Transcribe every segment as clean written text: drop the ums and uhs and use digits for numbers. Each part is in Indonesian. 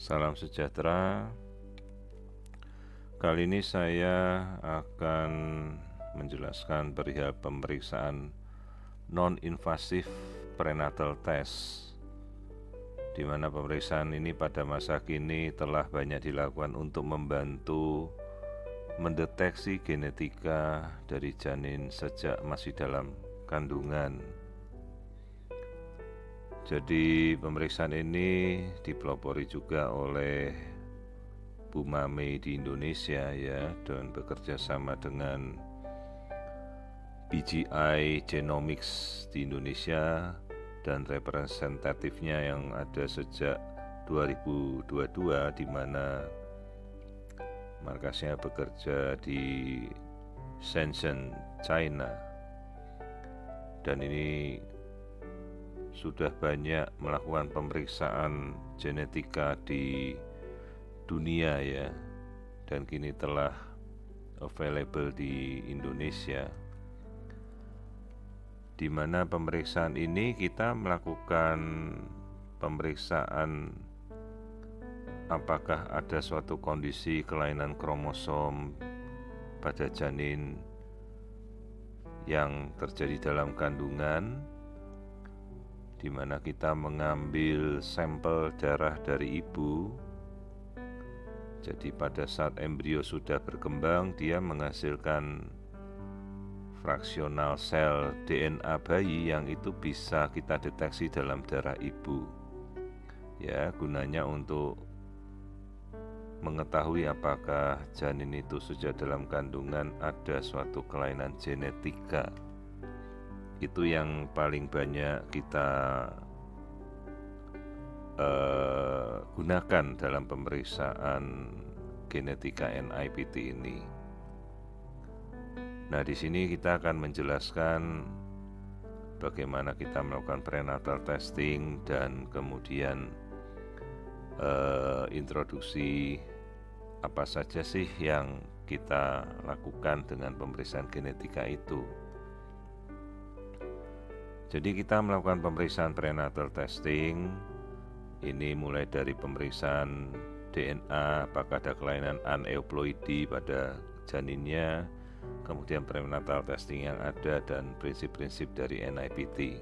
Salam sejahtera. Kali ini saya akan menjelaskan perihal pemeriksaan non-invasif prenatal test, di mana pemeriksaan ini pada masa kini telah banyak dilakukan untuk membantu mendeteksi genetika dari janin sejak masih dalam kandungan. Jadi pemeriksaan ini dipelopori juga oleh Bu Mame di Indonesia ya, dan bekerja sama dengan BGI Genomics di Indonesia dan representatifnya yang ada sejak 2022, di mana markasnya bekerja di Shenzhen, China. Dan ini sudah banyak melakukan pemeriksaan genetika di dunia ya, dan kini telah available di Indonesia, di mana pemeriksaan ini kita melakukan pemeriksaan apakah ada suatu kondisi kelainan kromosom pada janin yang terjadi dalam kandungan, di mana kita mengambil sampel darah dari ibu. Jadi pada saat embrio sudah berkembang, dia menghasilkan fraksional sel DNA bayi yang itu bisa kita deteksi dalam darah ibu. Ya, gunanya untuk mengetahui apakah janin itu sejak dalam kandungan ada suatu kelainan genetika. Itu yang paling banyak kita gunakan dalam pemeriksaan genetika NIPT ini. Nah, di sini kita akan menjelaskan bagaimana kita melakukan prenatal testing dan kemudian introduksi apa saja sih yang kita lakukan dengan pemeriksaan genetika itu. Jadi kita melakukan pemeriksaan prenatal testing ini mulai dari pemeriksaan DNA, apakah ada kelainan aneuploidi pada janinnya, kemudian prenatal testing yang ada, dan prinsip-prinsip dari NIPT.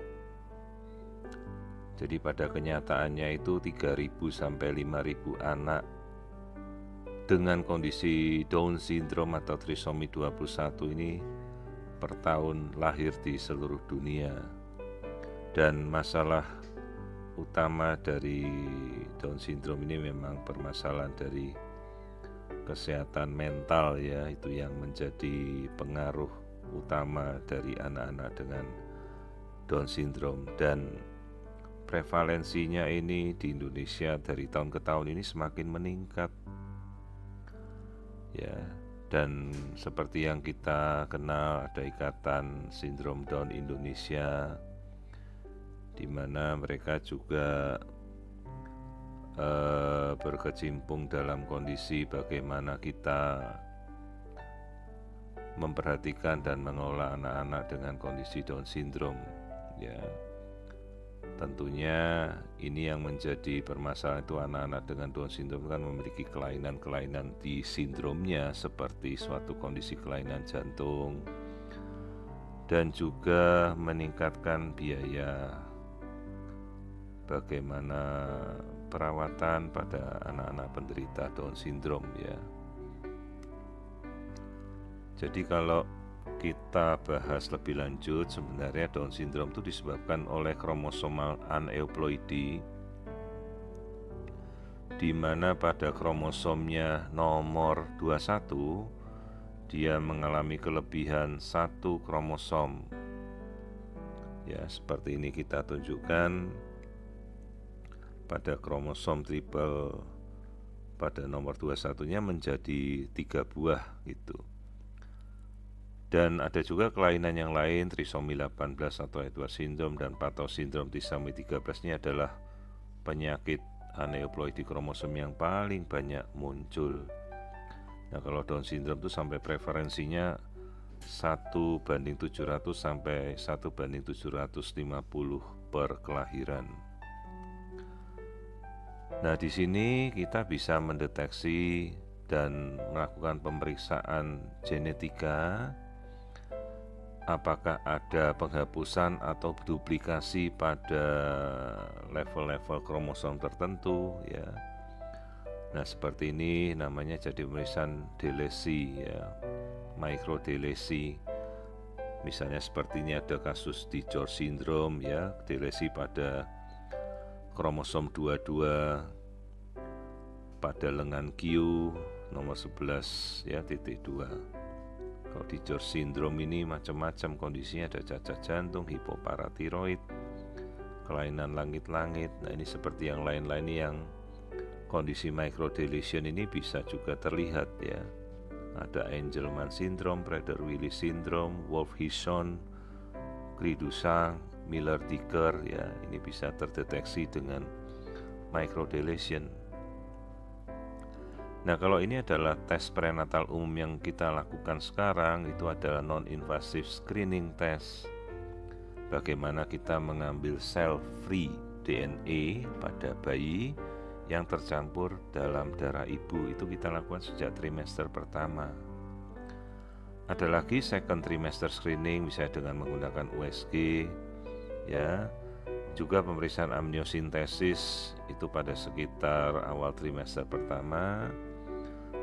Jadi pada kenyataannya itu 3.000 sampai 5.000 anak dengan kondisi Down syndrome atau trisomi 21 ini per tahun lahir di seluruh dunia. Dan masalah utama dari Down syndrome ini memang permasalahan dari kesehatan mental ya, itu yang menjadi pengaruh utama dari anak-anak dengan Down syndrome. Dan prevalensinya ini di Indonesia dari tahun ke tahun ini semakin meningkat ya. Dan seperti yang kita kenal, ada Ikatan Sindrom Down Indonesia, di mana mereka juga berkecimpung dalam kondisi bagaimana kita memperhatikan dan mengelola anak-anak dengan kondisi Down syndrome ya. Tentunya ini yang menjadi permasalahan itu, anak-anak dengan Down syndrome kan memiliki kelainan-kelainan di sindromnya, seperti suatu kondisi kelainan jantung, dan juga meningkatkan biaya bagaimana perawatan pada anak-anak penderita Down syndrome ya. Jadi kalau kita bahas lebih lanjut, sebenarnya Down syndrome itu disebabkan oleh kromosomal aneuploidi, di mana pada kromosomnya nomor 21 dia mengalami kelebihan satu kromosom. Ya, seperti ini kita tunjukkan pada kromosom triple pada nomor 21-nya menjadi 3 buah gitu. Dan ada juga kelainan yang lain, trisomi 18 atau Edwards syndrome dan Patau syndrome trisomi 13 ini adalah penyakit aneuploidi kromosom yang paling banyak muncul. Nah, kalau Down syndrome itu sampai preferensinya 1:700 sampai 1:750 per kelahiran. Nah, di sini kita bisa mendeteksi dan melakukan pemeriksaan genetika, apakah ada penghapusan atau duplikasi pada level-level kromosom tertentu ya. Nah, seperti ini namanya jadi pemeriksaan delesi ya, mikrodelesi. Misalnya seperti ini ada kasus di George syndrome ya, delesi pada kromosom 22 pada lengan Q nomor 11 ya titik 2. Kalau di George syndrome ini macam-macam kondisinya, ada cacat jantung, hipoparatiroid, kelainan langit-langit. Nah, ini seperti yang lain-lain yang kondisi microdeletion ini bisa juga terlihat ya. Ada Angelman syndrome, Prader-Willi syndrome, Wolff-Hishon, Cri-du-Chat, Miller-Dieker ya, ini bisa terdeteksi dengan microdeletion. Nah, kalau ini adalah tes prenatal umum yang kita lakukan sekarang, itu adalah non-invasive screening test. Bagaimana kita mengambil cell-free DNA pada bayi yang tercampur dalam darah ibu, itu kita lakukan sejak trimester pertama. Ada lagi second trimester screening, bisa dengan menggunakan USG ya. Juga pemeriksaan amniosintesis itu pada sekitar awal trimester pertama,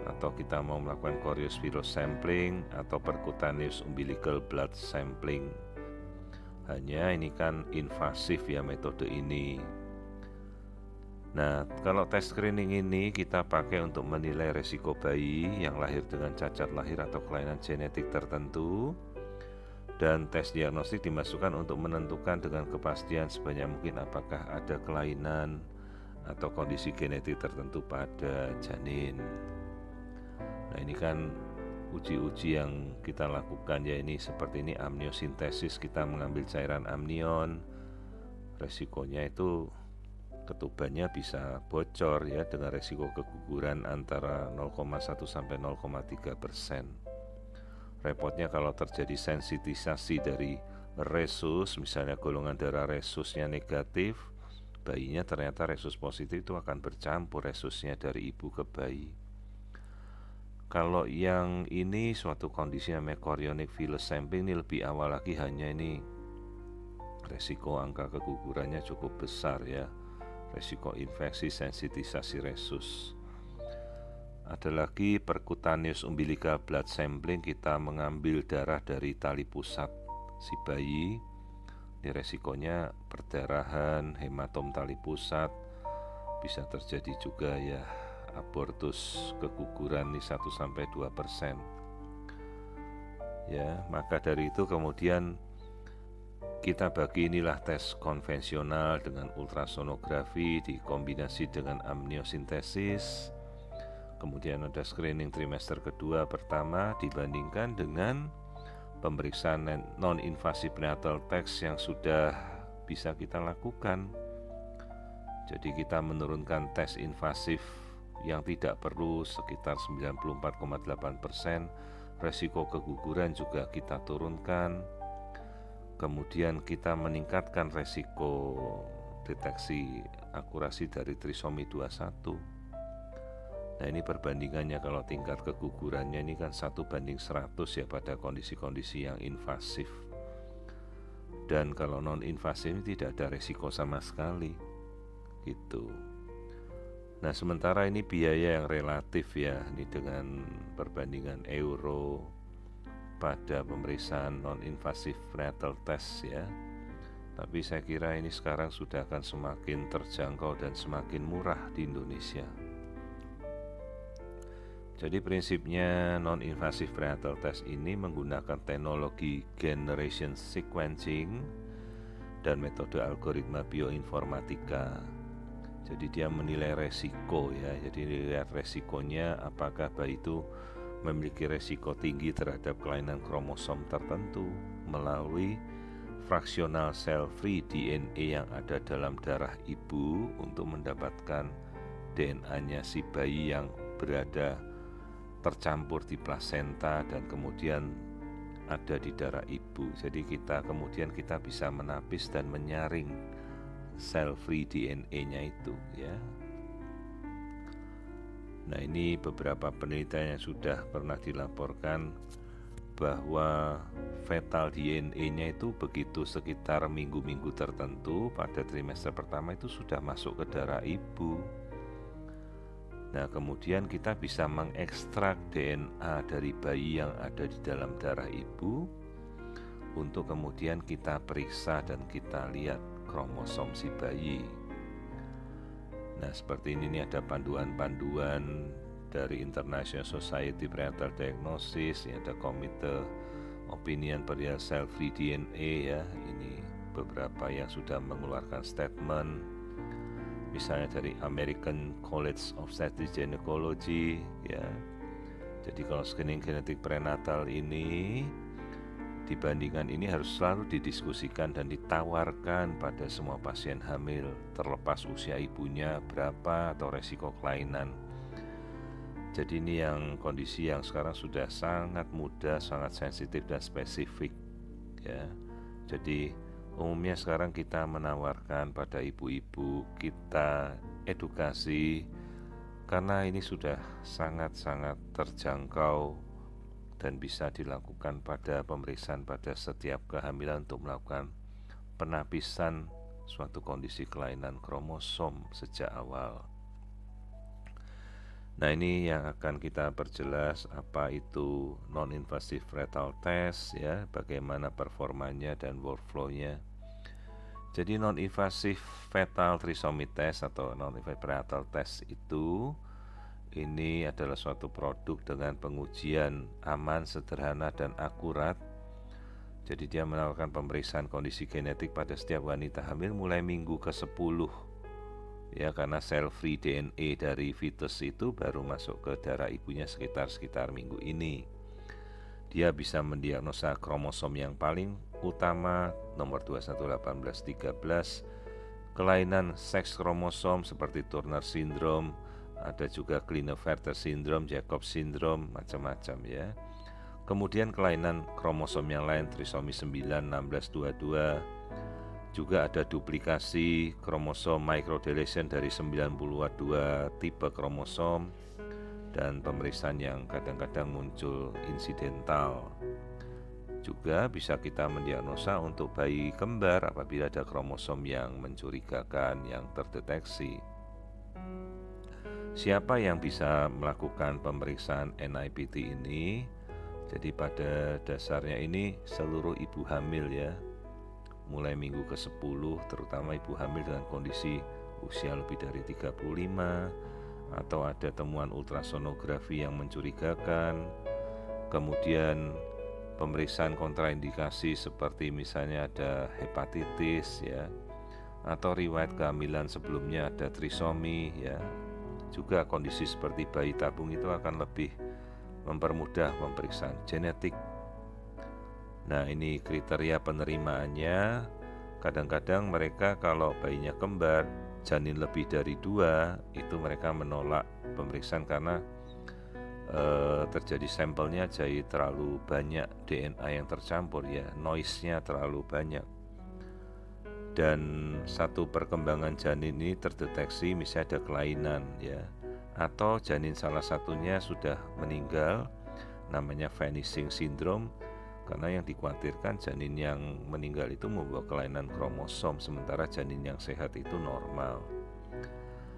atau kita mau melakukan choriospheros sampling atau percutaneous umbilical blood sampling. Hanya ini kan invasif ya metode ini. Nah, kalau tes screening ini kita pakai untuk menilai resiko bayi yang lahir dengan cacat lahir atau kelainan genetik tertentu, dan tes diagnostik dimasukkan untuk menentukan dengan kepastian sebanyak mungkin apakah ada kelainan atau kondisi genetik tertentu pada janin. Nah, ini kan uji-uji yang kita lakukan ya, ini seperti ini amniosintesis, kita mengambil cairan amnion, resikonya itu ketubannya bisa bocor ya, dengan resiko keguguran antara 0,1 sampai 0,3%. Repotnya kalau terjadi sensitisasi dari resus, misalnya golongan darah resusnya negatif, bayinya ternyata resus positif, itu akan bercampur resusnya dari ibu ke bayi. Kalau yang ini suatu kondisi namanya chorionic villus sampling, ini lebih awal lagi, hanya ini resiko angka kegugurannya cukup besar ya, resiko infeksi, sensitisasi resus. Ada lagi percutaneous umbilical blood sampling, kita mengambil darah dari tali pusat si bayi. Ini resikonya perdarahan, hematom tali pusat, bisa terjadi juga ya abortus, keguguran nih 1-2%. Ya, maka dari itu kemudian kita bagi inilah tes konvensional dengan ultrasonografi dikombinasi dengan amniosintesis. Kemudian ada screening trimester kedua pertama dibandingkan dengan pemeriksaan non-invasive prenatal test yang sudah bisa kita lakukan. Jadi kita menurunkan tes invasif yang tidak perlu sekitar 94,8%, resiko keguguran juga kita turunkan. Kemudian kita meningkatkan resiko deteksi akurasi dari trisomi 21. Nah, ini perbandingannya, kalau tingkat kegugurannya ini kan 1:100 ya pada kondisi-kondisi yang invasif. Dan kalau non-invasif ini tidak ada resiko sama sekali gitu. Nah, sementara ini biaya yang relatif ya, ini dengan perbandingan euro pada pemeriksaan non-invasive prenatal test ya. Tapi saya kira ini sekarang sudah akan semakin terjangkau dan semakin murah di Indonesia. Jadi prinsipnya non-invasive prenatal test ini menggunakan teknologi generation sequencing dan metode algoritma bioinformatika. Jadi dia menilai resiko ya, jadi lihat resikonya apakah bayi itu memiliki resiko tinggi terhadap kelainan kromosom tertentu melalui fraksional cell-free DNA yang ada dalam darah ibu untuk mendapatkan DNA-nya si bayi yang berada tercampur di plasenta dan kemudian ada di darah ibu. Jadi kemudian kita bisa menapis dan menyaring cell-free DNA-nya itu ya. Nah, ini beberapa penelitian yang sudah pernah dilaporkan bahwa fetal DNA-nya itu begitu sekitar minggu-minggu tertentu pada trimester pertama itu sudah masuk ke darah ibu. Nah, kemudian kita bisa mengekstrak DNA dari bayi yang ada di dalam darah ibu untuk kemudian kita periksa dan kita lihat kromosom si bayi. Nah, seperti ini ada panduan-panduan dari International Society Prenatal Diagnosis, ini ada Komite Opinion Perihal Cell-Free DNA ya. Ini beberapa yang sudah mengeluarkan statement, misalnya dari American College of Obstetrics Gynecology ya. Jadi kalau screening genetik prenatal ini dibandingkan ini harus selalu didiskusikan dan ditawarkan pada semua pasien hamil, terlepas usia ibunya berapa atau resiko kelainan. Jadi ini yang kondisi yang sekarang sudah sangat mudah, sangat sensitif dan spesifik ya. Jadi umumnya sekarang kita menawarkan pada ibu-ibu kita edukasi karena ini sudah sangat-sangat terjangkau dan bisa dilakukan pada pemeriksaan pada setiap kehamilan untuk melakukan penapisan suatu kondisi kelainan kromosom sejak awal. Nah, ini yang akan kita perjelas apa itu non-invasive prenatal test ya, bagaimana performanya dan workflow-nya. Jadi non-invasive fetal trisomy test atau non-invasive prenatal test itu ini adalah suatu produk dengan pengujian aman, sederhana, dan akurat. Jadi dia menawarkan pemeriksaan kondisi genetik pada setiap wanita hamil mulai minggu ke-10 ya, karena cell-free DNA dari fetus itu baru masuk ke darah ibunya sekitar minggu ini. Dia bisa mendiagnosa kromosom yang paling utama nomor 21, 18, 13, kelainan seks kromosom seperti Turner syndrome, ada juga Klinefelter syndrome, Jacob syndrome, macam-macam ya. Kemudian kelainan kromosom yang lain trisomi 9, 16, 22. Juga ada duplikasi kromosom microdeletion dari 92 tipe kromosom dan pemeriksaan yang kadang-kadang muncul insidental. Juga bisa kita mendiagnosa untuk bayi kembar apabila ada kromosom yang mencurigakan yang terdeteksi. Siapa yang bisa melakukan pemeriksaan NIPT ini? Jadi pada dasarnya ini seluruh ibu hamil ya, mulai minggu ke-10, terutama ibu hamil dengan kondisi usia lebih dari 35 atau ada temuan ultrasonografi yang mencurigakan, kemudian pemeriksaan kontraindikasi seperti misalnya ada hepatitis ya, atau riwayat kehamilan sebelumnya ada trisomi ya. Juga kondisi seperti bayi tabung itu akan lebih mempermudah pemeriksaan genetik. Nah, ini kriteria penerimaannya. Kadang-kadang mereka kalau bayinya kembar, janin lebih dari 2, itu mereka menolak pemeriksaan karena terjadi sampelnya jadi terlalu banyak DNA yang tercampur ya, noise-nya terlalu banyak. Dan satu perkembangan janin ini terdeteksi misalnya ada kelainan ya, atau janin salah satunya sudah meninggal, namanya vanishing syndrome, karena yang dikhawatirkan janin yang meninggal itu membawa kelainan kromosom sementara janin yang sehat itu normal.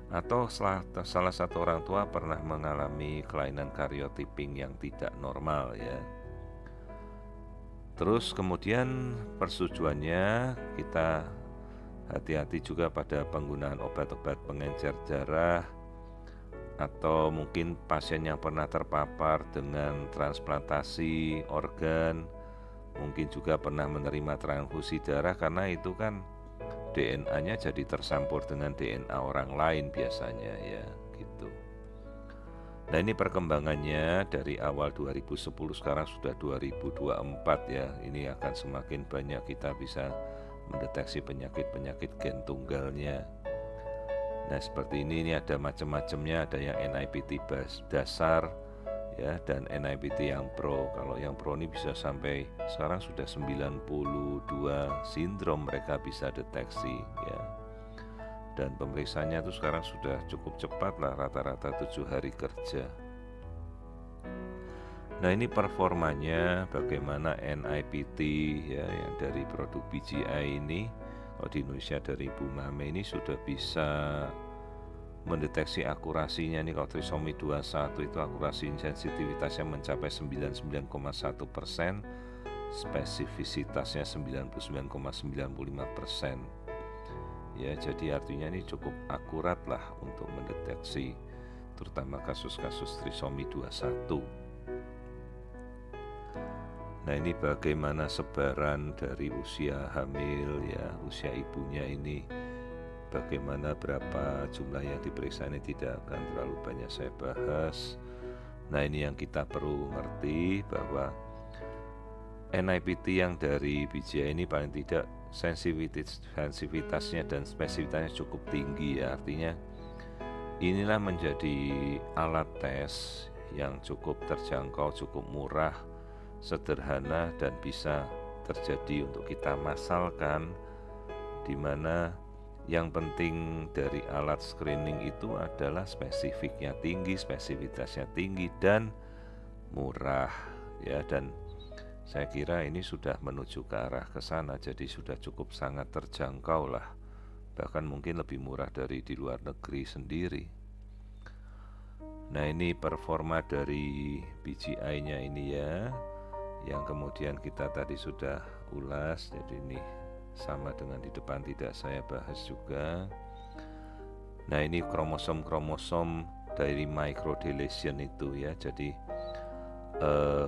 Atau salah satu orang tua pernah mengalami kelainan karyotyping yang tidak normal ya. Terus kemudian persetujuannya kita hati-hati juga pada penggunaan obat-obat pengencer darah, atau mungkin pasien yang pernah terpapar dengan transplantasi organ, mungkin juga pernah menerima transfusi darah, karena itu kan DNA-nya jadi tercampur dengan DNA orang lain biasanya ya gitu. Nah, ini perkembangannya dari awal 2010 sekarang sudah 2024 ya. Ini akan semakin banyak kita bisa mendeteksi penyakit-penyakit gen tunggalnya. Nah, seperti ini ada macam-macamnya, ada yang NIPT dasar ya dan NIPT yang pro. Kalau yang pro ini bisa sampai sekarang sudah 92 sindrom mereka bisa deteksi ya. dan pemeriksaannya itu sekarang sudah cukup cepat lah, rata-rata 7 hari kerja. Nah, ini performanya bagaimana NIPT ya, yang dari produk BGI ini, kalau di Indonesia dari Bu Mame ini sudah bisa mendeteksi akurasinya nih. Kalau trisomi 21 itu akurasi sensitivitasnya mencapai 99,1%, spesifisitasnya 99,95%. Ya, jadi artinya ini cukup akurat lah untuk mendeteksi terutama kasus-kasus trisomi 21. Nah, ini bagaimana sebaran dari usia hamil ya, usia ibunya ini, bagaimana berapa jumlah yang diperiksa, ini tidak akan terlalu banyak saya bahas. Nah, ini yang kita perlu ngerti bahwa NIPT yang dari BGI ini paling tidak sensitivitasnya dan spesifitasnya cukup tinggi ya, artinya inilah menjadi alat tes yang cukup terjangkau, cukup murah, sederhana, dan bisa terjadi untuk kita masalkan, di mana yang penting dari alat screening itu adalah spesifiknya tinggi, spesifitasnya tinggi, dan murah ya. Dan saya kira ini sudah menuju ke arah ke sana, jadi sudah cukup sangat terjangkau lah, bahkan mungkin lebih murah dari di luar negeri sendiri. Nah, ini performa dari BGI-nya ini ya, yang kemudian kita tadi sudah ulas, jadi ini sama dengan di depan tidak saya bahas juga. Nah, ini kromosom-kromosom dari microdeletion itu ya, jadi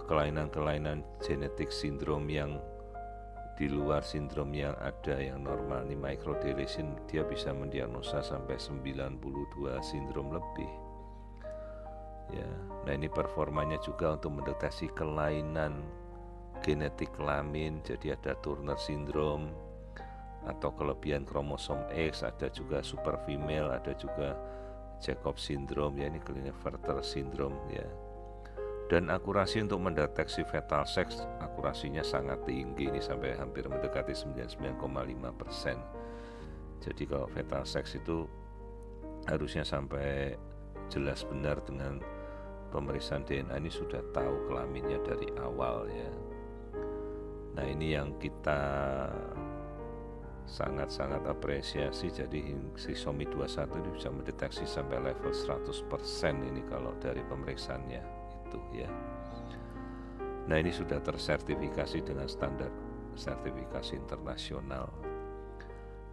kelainan-kelainan genetik sindrom yang di luar sindrom yang ada yang normal. Ini microdeletion dia bisa mendiagnosa sampai 92 sindrom lebih ya. Nah, ini performanya juga untuk mendeteksi kelainan genetik kelamin, jadi ada Turner syndrome atau kelebihan kromosom X, ada juga super female, ada juga Jacob syndrome ya, ini Klinefelter syndrome ya. Dan akurasi untuk mendeteksi fetal sex, akurasinya sangat tinggi, ini sampai hampir mendekati 99,5%. Jadi kalau fetal sex itu harusnya sampai jelas benar dengan pemeriksaan DNA, ini sudah tahu kelaminnya dari awal ya. Nah, ini yang kita sangat-sangat apresiasi, jadi trisomi 21 ini bisa mendeteksi sampai level 100% ini kalau dari pemeriksaannya itu ya. Nah, ini sudah tersertifikasi dengan standar sertifikasi internasional.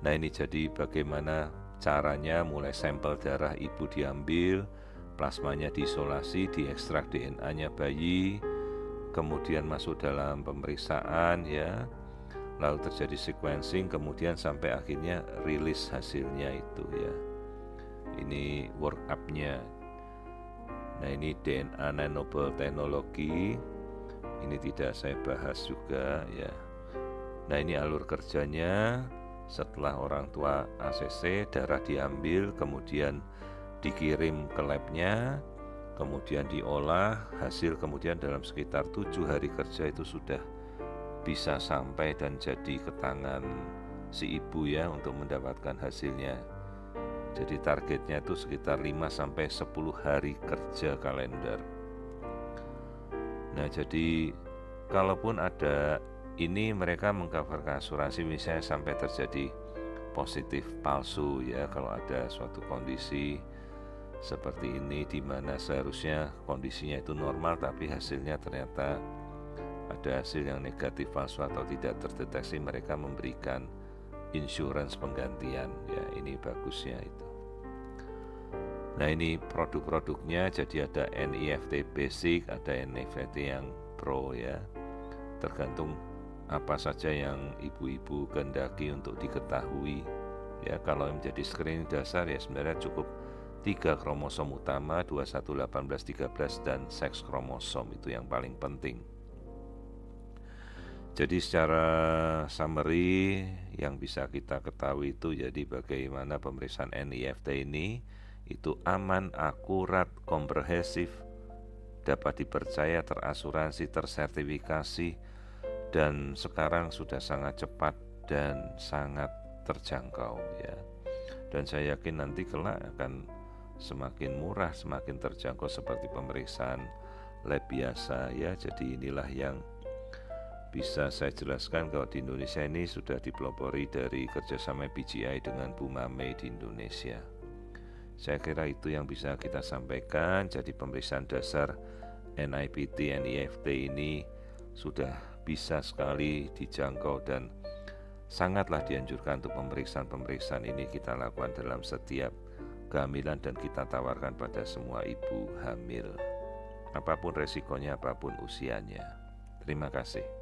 Nah, ini jadi bagaimana caranya, mulai sampel darah ibu diambil, plasmanya diisolasi, diekstrak DNA-nya bayi, kemudian masuk dalam pemeriksaan ya, lalu terjadi sequencing, kemudian sampai akhirnya rilis hasilnya itu ya. Ini workup-nya. Nah, ini DNA nanobubble teknologi, ini tidak saya bahas juga ya. Nah, ini alur kerjanya. Setelah orang tua ACC, darah diambil, kemudian dikirim ke labnya, kemudian diolah, hasil kemudian dalam sekitar 7 hari kerja itu sudah bisa sampai dan jadi ke tangan si ibu ya, untuk mendapatkan hasilnya. Jadi targetnya itu sekitar 5-10 hari kerja kalender. Nah, jadi kalaupun ada ini, mereka mengcover asuransi misalnya sampai terjadi positif palsu ya, kalau ada suatu kondisi seperti ini di mana seharusnya kondisinya itu normal tapi hasilnya ternyata ada hasil yang negatif palsu atau tidak terdeteksi, mereka memberikan insurance penggantian ya, ini bagusnya itu. Nah, ini produk-produknya, jadi ada NIFT basic, ada NIFT yang pro ya, tergantung apa saja yang ibu-ibu kehendaki untuk diketahui ya. Kalau yang menjadi screening dasar ya sebenarnya cukup 3 kromosom utama, 21, 18, 13 dan seks kromosom, itu yang paling penting. Jadi secara summary yang bisa kita ketahui itu, jadi bagaimana pemeriksaan NIFT ini itu aman, akurat, komprehensif, dapat dipercaya, terasuransi, tersertifikasi, dan sekarang sudah sangat cepat dan sangat terjangkau ya. Dan saya yakin nanti kelak akan semakin murah, semakin terjangkau seperti pemeriksaan lab biasa ya. Jadi inilah yang bisa saya jelaskan kalau di Indonesia ini sudah dipelopori dari kerjasama BGI dengan Bu Mame di Indonesia. Saya kira itu yang bisa kita sampaikan. Jadi pemeriksaan dasar NIPT, NIFT ini sudah bisa sekali dijangkau dan sangatlah dianjurkan untuk pemeriksaan ini kita lakukan dalam setiap kehamilan dan kita tawarkan pada semua ibu hamil, apapun resikonya, apapun usianya. Terima kasih.